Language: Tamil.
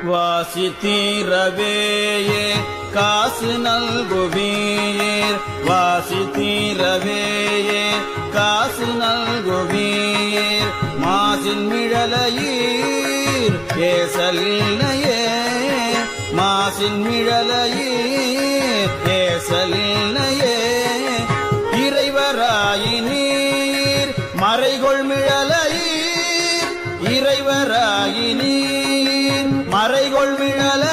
வாசி தீரவேயே காசு நல்குவீர் வாசி தீரவேயே காசு நல்குவீர் மாசின் மிழலையீர் ஏசலில்லையே மாசின் மிழலையீர் ஏசலில்லையே இறைவராயினீர் மறைகொள் மிழலையீர் இறைவராயினீர் மறைகொள் மிழலை